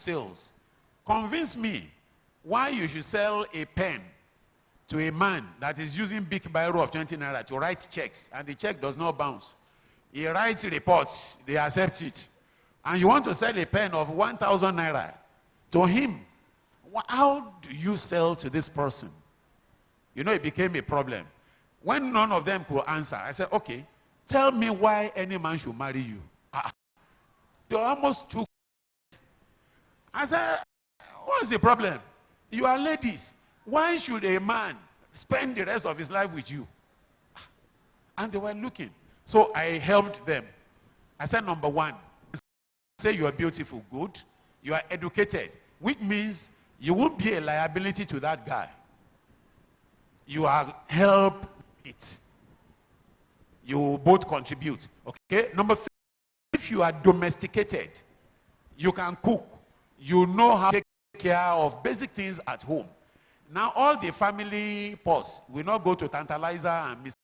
sales. Convince me why you should sell a pen to a man that is using big biro of 20 naira to write checks, and the check does not bounce. He writes reports, they accept it. And you want to sell a pen of 1,000 naira to him. How do you sell to this person? You know, it became a problem. When none of them could answer, I said, okay, tell me why any man should marry you. They almost took. I said, what's the problem? You are ladies. Why should a man spend the rest of his life with you? And they were looking. So I helped them. I said, number one, say you are beautiful, good. You are educated, which means you won't be a liability to that guy. You are help it. You both contribute. Okay? Number three, if you are domesticated, you can cook. You know how to take care of basic things at home. Now all the family pots will not go to tantalizer and miss,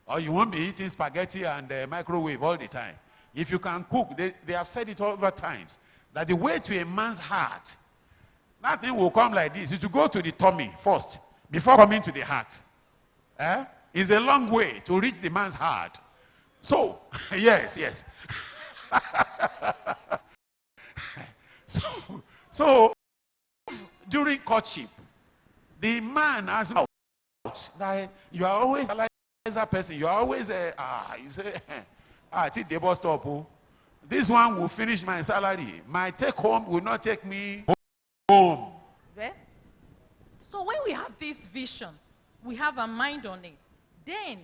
or you won't be eating spaghetti and microwave all the time. If you can cook, they have said it over times, that the way to a man's heart, that thing will come like this. It will go to the tummy first, before coming to the heart. It's a long way to reach the man's heart. So, yes. so, during courtship, the man has out that you are always a person. You are always you say, it's the bus stop. Oh. This one will finish my salary. My take home will not take me home. Well, so when we have this vision, we have a mind on it. Then,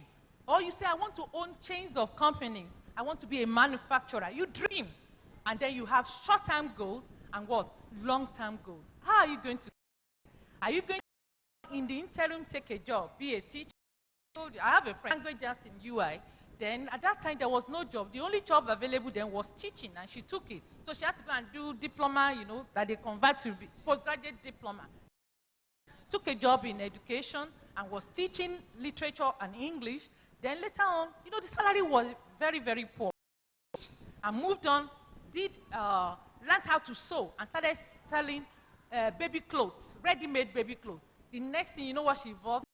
or you say, I want to own chains of companies. I want to be a manufacturer. You dream. And then you have short-term goals and what? Long-term goals. How are you going to? Are you going to, in the interim, take a job, be a teacher? I have a friend, languages in UI. Then at that time, there was no job. The only job available then was teaching, and she took it. So she had to go and do diploma, you know, that they convert to postgraduate diploma. Took a job in education and was teaching literature and English. Then later on, you know, the salary was very, very poor. I moved on, learned how to sew, and started selling baby clothes, ready-made baby clothes. The next thing, you know what she evolved?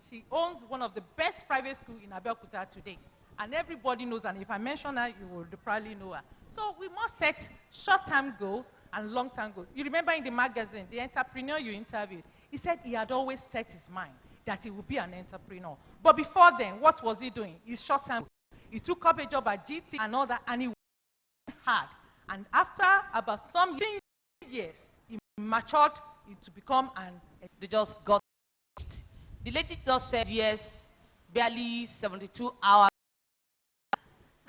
She owns one of the best private schools in Abeokuta today. And everybody knows, and if I mention her, you will probably know her. So we must set short-term goals and long-term goals. You remember in the magazine, the entrepreneur you interviewed, he said he had always set his mind that he would be an entrepreneur. But before then, what was he doing? His short-term goals. He took up a job at GT and all that, and he worked hard. And after about some years, he matured to become They just got it. The lady just said yes, barely 72 hours,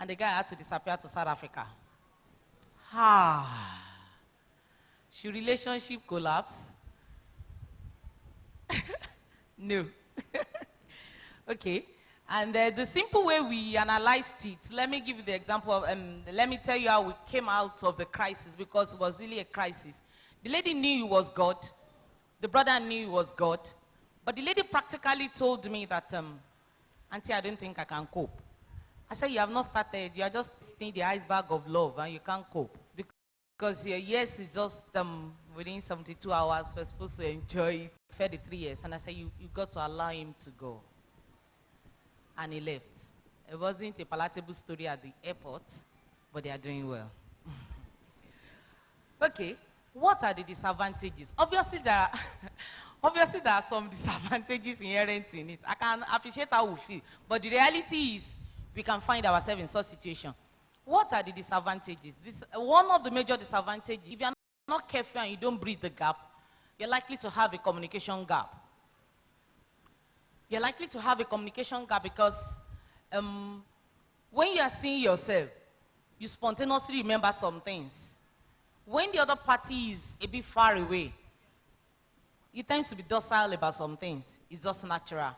and the guy had to disappear to South Africa. Should relationship collapse? No. Okay. And the simple way we analyzed it, let me give you the example of, let me tell you how we came out of the crisis, because it was really a crisis. The lady knew it was God. The brother knew it was God. But the lady practically told me that, Auntie, I don't think I can cope. I said, you have not started. You are just seeing the iceberg of love, and you can't cope. Because your yes is just within 72 hours. We're supposed to enjoy it for the 3 years. And I said, you got to allow him to go. And he left. It wasn't a palatable story at the airport, but they are doing well. Okay, what are the disadvantages? Obviously, there are some disadvantages inherent in it. I can appreciate how we feel, but the reality is we can find ourselves in such a situation. What are the disadvantages? One of the major disadvantages, if you're not careful and you don't bridge the gap, you're likely to have a communication gap. You're likely to have a communication gap because when you are seeing yourself, you spontaneously remember some things. When the other party is a bit far away, you tend to be docile about some things. It's just natural.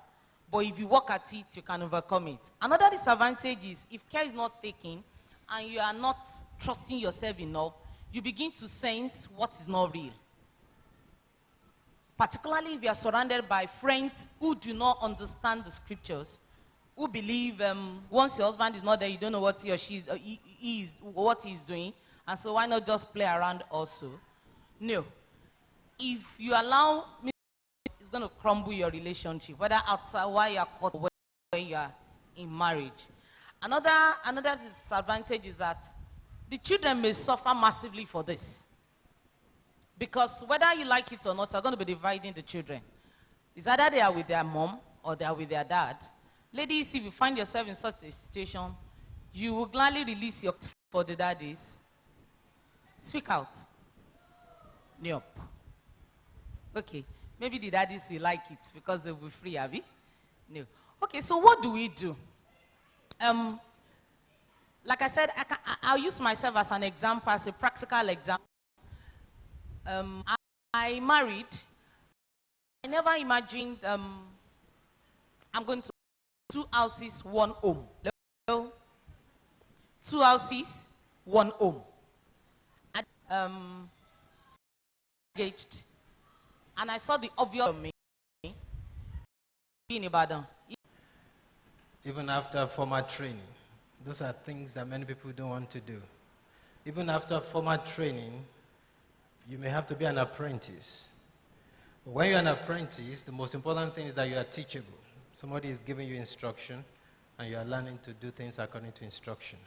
But if you work at it, you can overcome it. Another disadvantage is if care is not taken and you are not trusting yourself enough, you begin to sense what is not real. Particularly if you are surrounded by friends who do not understand the scriptures, who believe once your husband is not there, you don't know what he or she is, what he's doing, And so why not just play around also? No. If you allow me, it's going to crumble your relationship, whether outside while you are caught or when you are in marriage. Another disadvantage is that the children may suffer massively for this. Because whether you like it or not, you're going to be dividing the children. It's either they are with their mom or they are with their dad. Ladies, if you find yourself in such a situation, you will gladly release your for the daddies. Speak out. Nope. Okay. Maybe the daddies will like it because they will be free, Abby? No. Okay, so what do we do? Like I said, I'll use myself as an example, as a practical example. I married. I never imagined I'm going to 2 houses, 1 home. Hello? 2 houses, 1 home. Engaged, and I saw the obvious of me in Ibadan. Even after formal training, those are things that many people don't want to do. Even after formal training, you may have to be an apprentice. When you're an apprentice, the most important thing is that you are teachable. Somebody is giving you instruction, and you are learning to do things according to instruction.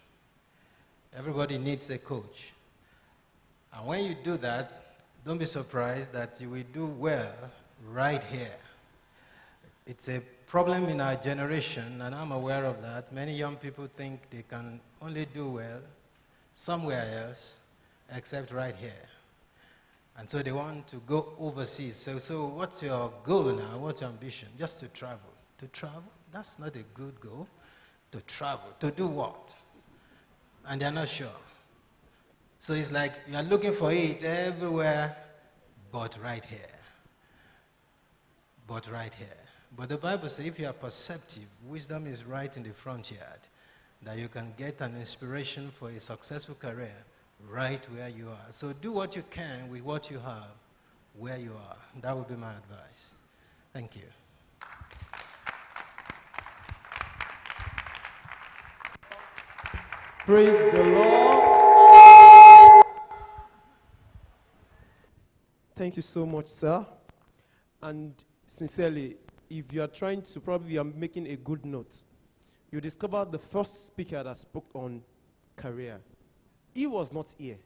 Everybody needs a coach. And when you do that, don't be surprised that you will do well right here. It's a problem in our generation, and I'm aware of that. Many young people think they can only do well somewhere else except right here. And so they want to go overseas. So what's your goal now? What's your ambition? Just to travel. To travel? That's not a good goal. To travel. To do what? And they're not sure. So it's like you're looking for it everywhere but right here. But right here. But the Bible says if you are perceptive, wisdom is right in the front yard, that you can get an inspiration for a successful career right where you are. So do what you can with what you have where you are. That would be my advice. Thank you. Praise the Lord. Thank you so much, sir. And sincerely, if you are trying to, probably you are making a good note, you discover the first speaker that spoke on career. He was not here.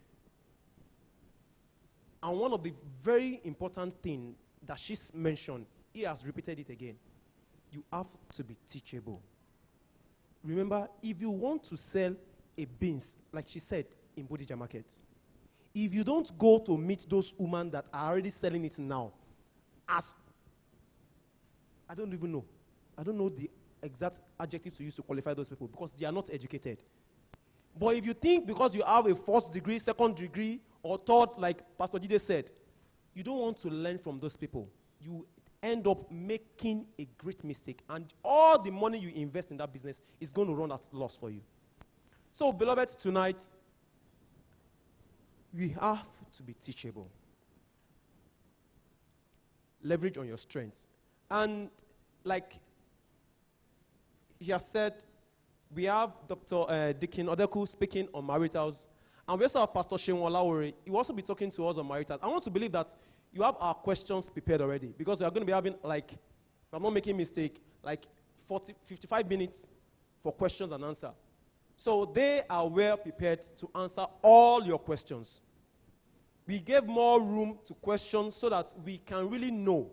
And one of the very important things that she's mentioned, he has repeated it again. You have to be teachable. Remember, if you want to sell a beans, like she said, in Bodija Market, if you don't go to meet those women that are already selling it now, as, I don't even know. I don't know the exact adjective to use to qualify those people because they are not educated. But if you think because you have a first degree, second degree, or third, like Pastor Jide said, you don't want to learn from those people, you end up making a great mistake. And all the money you invest in that business is going to run at loss for you. So, beloved, tonight, we have to be teachable. Leverage on your strengths. And like he has said, we have Dr. Dikin Odeku speaking on maritals. And we also have Pastor Sheon Olawore. He will also be talking to us on maritals. I want to believe that you have our questions prepared already because we are going to be having, like, if I'm not making a mistake, like 55 minutes for questions and answer. So they are well prepared to answer all your questions. We gave more room to questions so that we can really know.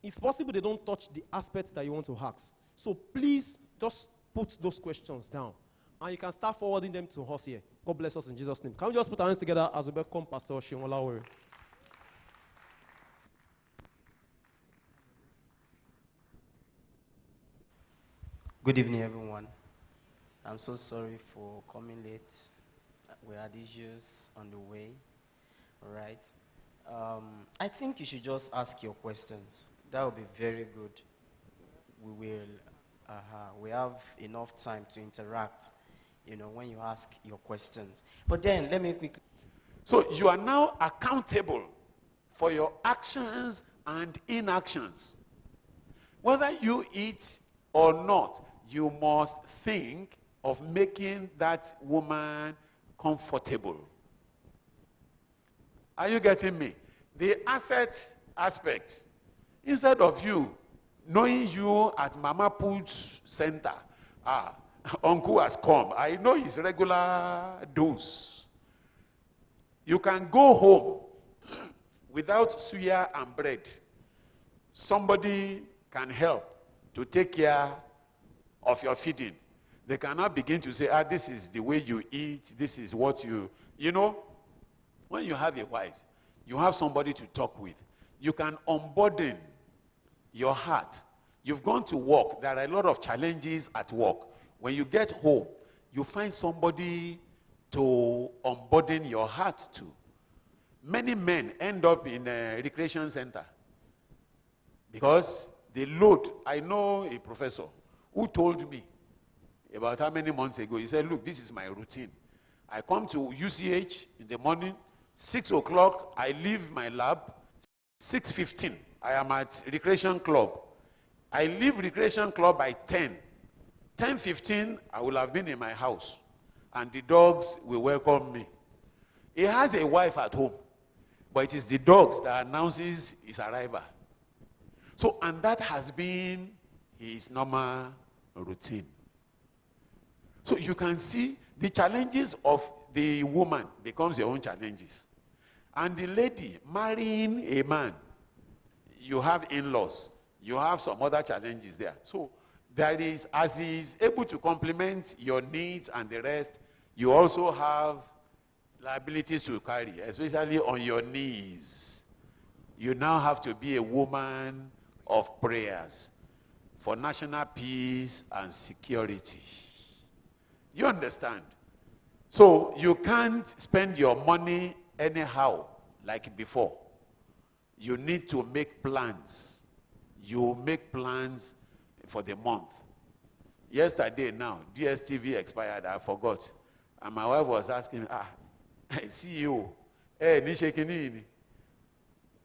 It's possible they don't touch the aspects that you want to ask. So please just put those questions down. And you can start forwarding them to us here. God bless us in Jesus' name. Can we just put our hands together as we welcome Pastor Sheon Olawore? Good evening, everyone. I'm so sorry for coming late. We had issues on the way. All right. I think you should just ask your questions. That would be very good. We have enough time to interact, when you ask your questions. But then, let me quickly. So you are now accountable for your actions and inactions. Whether you eat or not, you must think of making that woman comfortable. Are you getting me? The asset aspect, instead of you knowing you at Mama Put's center, uncle has come. I know his regular dose. You can go home without suya and bread. Somebody can help to take care of your feeding. They cannot begin to say, this is the way you eat, this is what you know, when you have a wife, you have somebody to talk with. You can unburden your heart. You've gone to work. There are a lot of challenges at work. When you get home, you find somebody to unburden your heart to. Many men end up in a recreation center because they load. I know a professor who told me about how many months ago, he said, look, this is my routine. I come to UCH in the morning, 6 o'clock, I leave my lab, 6:15, I am at recreation club. I leave recreation club by 10. 10:15, I will have been in my house, and the dogs will welcome me. He has a wife at home, but it is the dogs that announces his arrival. So, and that has been his normal routine. So you can see the challenges of the woman becomes your own challenges. And the lady marrying a man, you have in-laws, you have some other challenges there. So there is, as he is able to complement your needs and the rest, you also have liabilities to carry, especially on your knees. You now have to be a woman of prayers for national peace and security. You understand? So you can't spend your money anyhow like before. You need to make plans. You make plans for the month. Yesterday now, DSTV expired, I forgot. And my wife was asking me, CEO,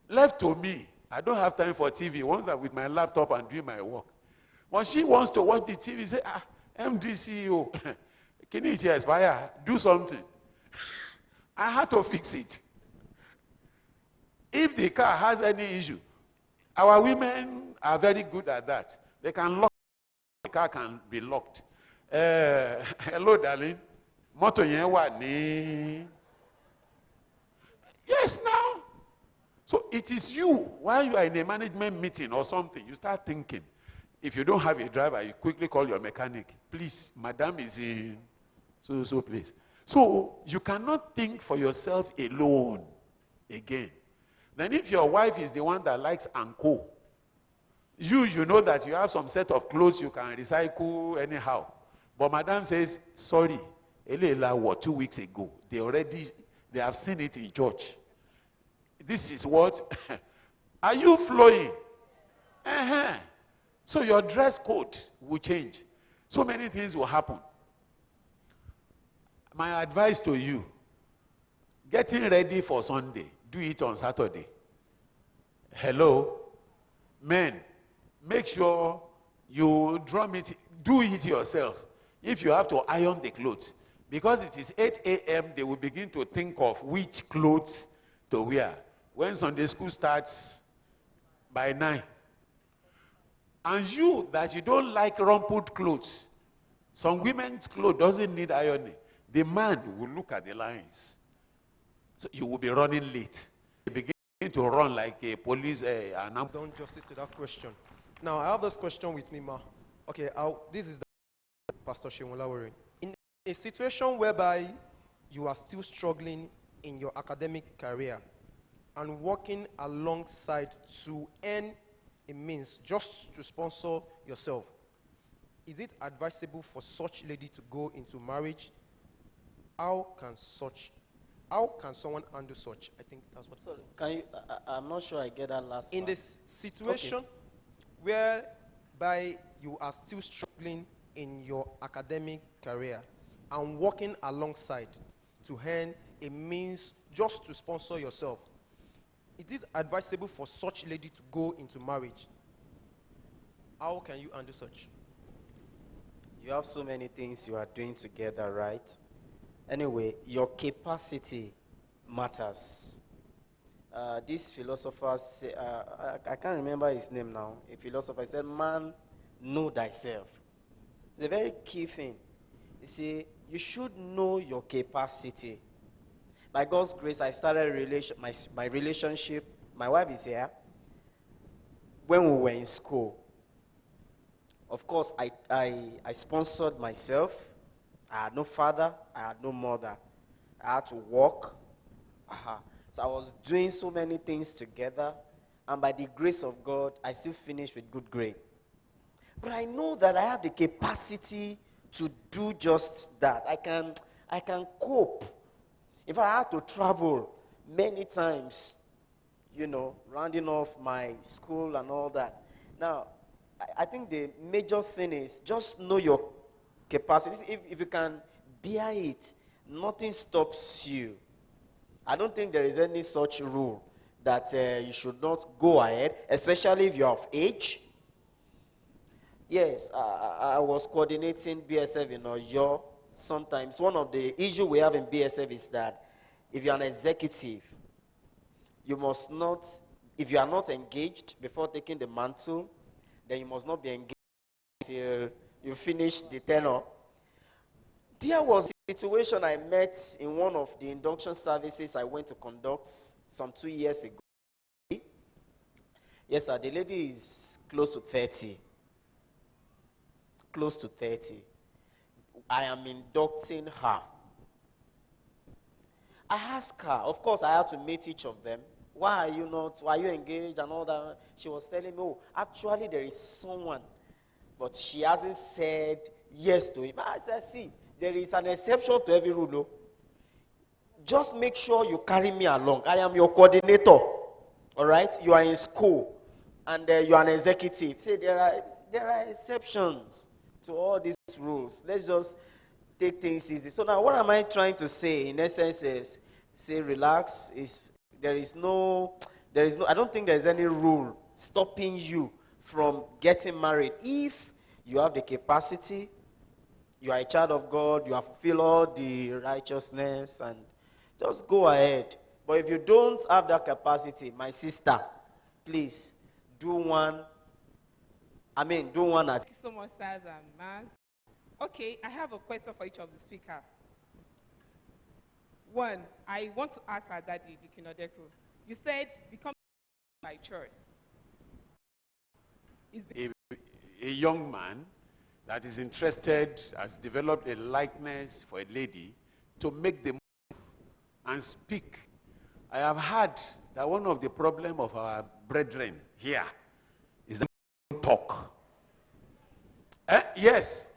left to me, I don't have time for TV. Once I'm with my laptop and doing my work. When she wants to watch the TV, say, MD CEO, can you expire? Do something. I had to fix it. If the car has any issue, our women are very good at that. They can lock, the car can be locked. Hello, darling. Moto yen ni. Yes, now. So it is you, while you are in a management meeting or something, you start thinking. If you don't have a driver, you quickly call your mechanic. Please, madam is in so place. So you cannot think for yourself alone again. Then if your wife is the one that likes Anko, you know that you have some set of clothes you can recycle anyhow. But madam says, sorry, Elela, what, 2 weeks ago, they have seen it in church. This is what? Are you flowing? So your dress code will change. So many things will happen. My advice to you, getting ready for Sunday, do it on Saturday. Hello? Men, make sure you drum it, do it yourself. If you have to iron the clothes, because it is 8 a.m., they will begin to think of which clothes to wear. When Sunday school starts by 9. And you, that you don't like rumpled clothes, some women's clothes doesn't need ironing. The man will look at the lines. So you will be running late. You begin to run like a police announcement. Done justice to that question. Now, I have this question with me, Ma. Okay, this is Pastor Shemulawari. In a situation whereby you are still struggling in your academic career and working alongside to earn a means just to sponsor yourself, is it advisable for such lady to go into marriage? How can someone handle such? I think that's what. So can you? I'm not sure I get that last. In part. this situation, whereby you are still struggling in your academic career and working alongside to earn a means just to sponsor yourself, it is advisable for such lady to go into marriage. How can you handle such? You have so many things you are doing together, right? Anyway, your capacity matters. This philosopher, I can't remember his name now. A philosopher said, "Man, know thyself." It's a very key thing. You see, you should know your capacity. By God's grace, I started my relationship. My wife is here. When we were in school, of course, I sponsored myself. I had no father. I had no mother. I had to work. So I was doing so many things together. And by the grace of God, I still finished with good grade. But I know that I have the capacity to do just that. I can cope. In fact, I had to travel many times, rounding off my school and all that. Now, I think the major thing is just know your capacity. If you can bear it, nothing stops you. I don't think there is any such rule that you should not go ahead, especially if you're of age. Yes, I was coordinating BSF in Oyo. Sometimes one of the issues we have in BSF is that if you're an executive, you must not, if you are not engaged before taking the mantle, then you must not be engaged until you finish the tenure. There was a situation I met in one of the induction services I went to conduct some 2 years ago. Yes, sir, the lady is close to 30. Close to 30. I am inducting her. I asked her, of course, I had to meet each of them. Why are you engaged and all that? She was telling me, oh, actually there is someone, but she hasn't said yes to him. I said, see, there is an exception to every rule. No? Just make sure you carry me along. I am your coordinator. All right? You are in school, and you are an executive. See, there are exceptions to all these rules. Let's just take things easy. So now what am I trying to say in essence is, say relax. I don't think there's any rule stopping you from getting married. If you have the capacity, you are a child of God, you have fulfilled all the righteousness, and just go ahead. But if you don't have that capacity, my sister, please do one. Do one as. Thank you so much, sirs and ma'ams. Okay, I have a question for each of the speakers. One, I want to ask our daddy, Deacon Odeko. You said become by choice. A young man that is interested, has developed a likeness for a lady to make the move and speak. I have heard that one of the problems of our brethren here is that they don't talk. Yes.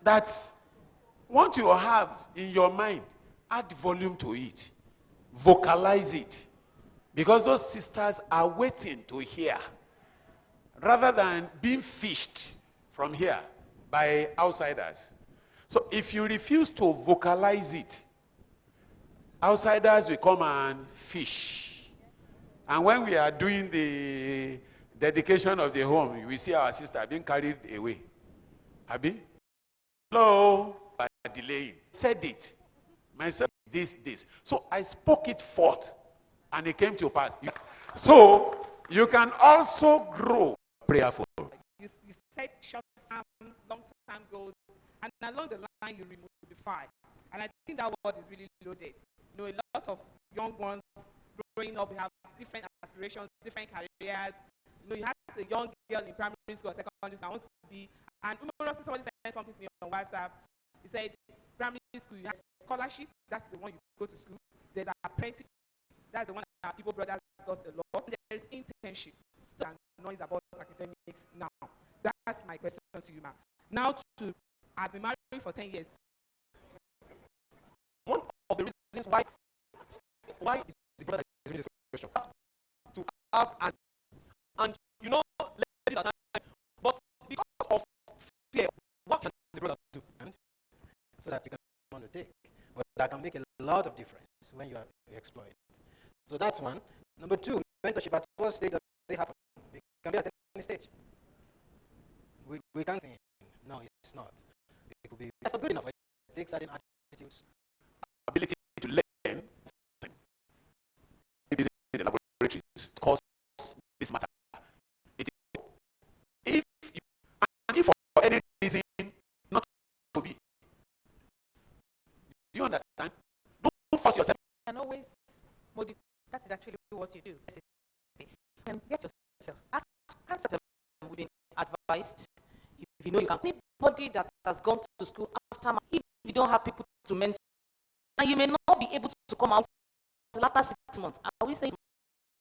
That's what you have in your mind. Add volume to it. Vocalize it. Because those sisters are waiting to hear. Rather than being fished from here by outsiders. So if you refuse to vocalize it, outsiders will come and fish. And when we are doing the dedication of the home, we see our sister being carried away. Abi? Hello? By delaying. Said it. Myself, this. So I spoke it forth, and it came to pass. So you can also grow prayerful. You set short-term, long-term goals, and along the line you remodify. And I think that word is really loaded. A lot of young ones growing up have different aspirations, different careers. You have a young girl in primary school or secondary school, I want to be, and humorously somebody said something to me on WhatsApp. He said, primary school, you have scholarship, that's the one you go to school. There's an apprenticeship, that's the one that people brothers does a lot. There is internship. So noise about academics now. That's my question to you, ma'am. Now, I've been married for 10 years. One of the reasons why the brother is raising this question to have and ladies are not, but because of fear, what can the brother do? So that you can undertake. But that can make a lot of difference when you exploit it. So that's one. Number two, mentorship at what stage does it happen? It can be at any stage. We can't think. No, it's not. That's not good enough. It takes certain attitudes. Ability to learn. It is in the laboratories. Cause this matter. It is, if you, and if for any reason not to be, do you understand? Don't force yourself. You can always modify. That is actually what you do. You can get yourself. Ask yourself. We've been advised. If you know you can, anybody that has gone to school after, if you don't have people to mentor, and you may not be able to come out after 6 months. Are we saying 6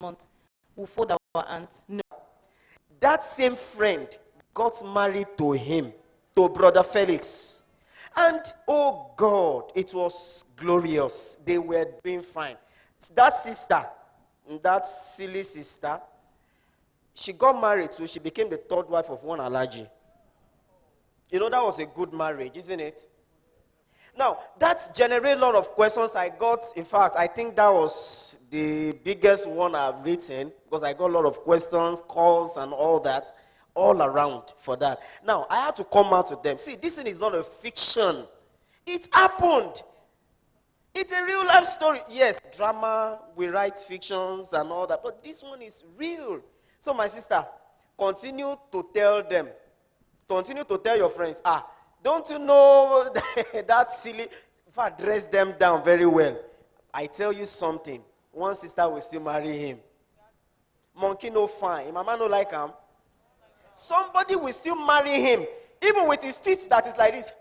months? We'll fold our hands? No. That same friend got married to him, to Brother Felix. And, oh God, it was glorious. They were doing fine. That sister, that silly sister, she got married to, she became the third wife of one Alhaji. You know, that was a good marriage, isn't it? Now, that generated a lot of questions I got. In fact, I think that was the biggest one I've written, because I got a lot of questions, calls, and all that, all around for that. Now, I had to come out to them. See, this thing is not a fiction. It happened. It's a real life story. Yes, drama, we write fictions and all that, but this one is real. So, my sister, continue to tell them, continue to tell your friends, don't you know that silly, if I dress them down very well, I tell you something, one sister will still marry him. Monkey no fine, mama no like him. Somebody will still marry him, even with his teeth that is like this.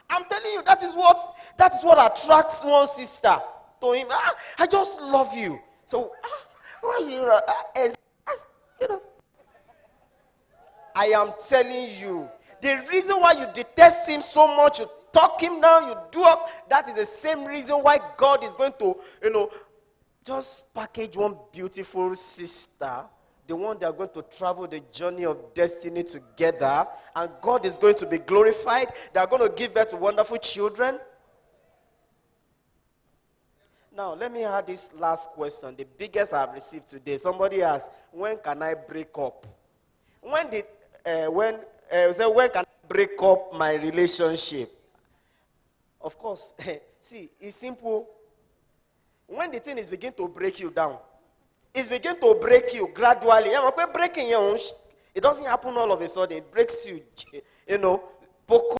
I'm telling you, that is what attracts one sister to him. I just love you. So, why you know, I am telling you, the reason why you detest him so much, you talk him down, you do up, that is the same reason why God is going to, just package one beautiful sister, the one they are going to travel the journey of destiny together, and God is going to be glorified. They are going to give birth to wonderful children. Now, let me add this last question, the biggest I've received today. Somebody asked, when can I break up? When can I break up my relationship? Of course, see, it's simple. When the thing is beginning to break you down, it's beginning to break you gradually. It doesn't happen all of a sudden. It breaks you,